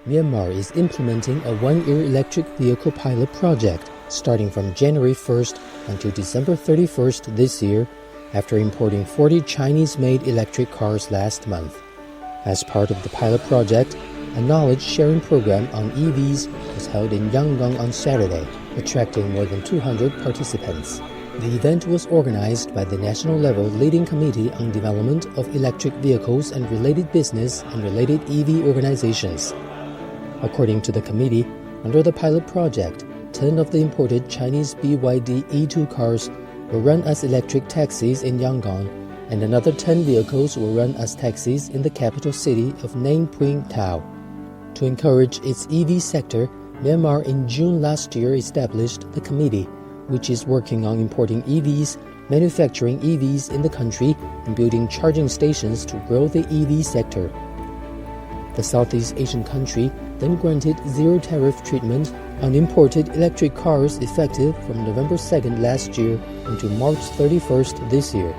Myanmar is implementing a one-year electric vehicle pilot project starting from January 1st until December 31st this year, after importing 40 Chinese-made electric cars last month. As part of the pilot project, a knowledge-sharing program on EVs was held in Yangon on Saturday, attracting more than 200 participants. The event was organized by the national-level Leading Committee on Development of Electric Vehicles and Related Business and Related EV Organizations. According to the committee, under the pilot project, 10 of the imported Chinese BYD E2 cars will run as electric taxis in Yangon, and another 10 vehicles will run as taxis in the capital city of Ningping Tao. To encourage its EV sector, Myanmar in June last year established the committee, which is working on importing EVs, manufacturing EVs in the country, and building charging stations to grow the EV sector. The Southeast Asian country then granted zero-tariff treatment on imported electric cars effective from November 2nd last year until March 31st this year.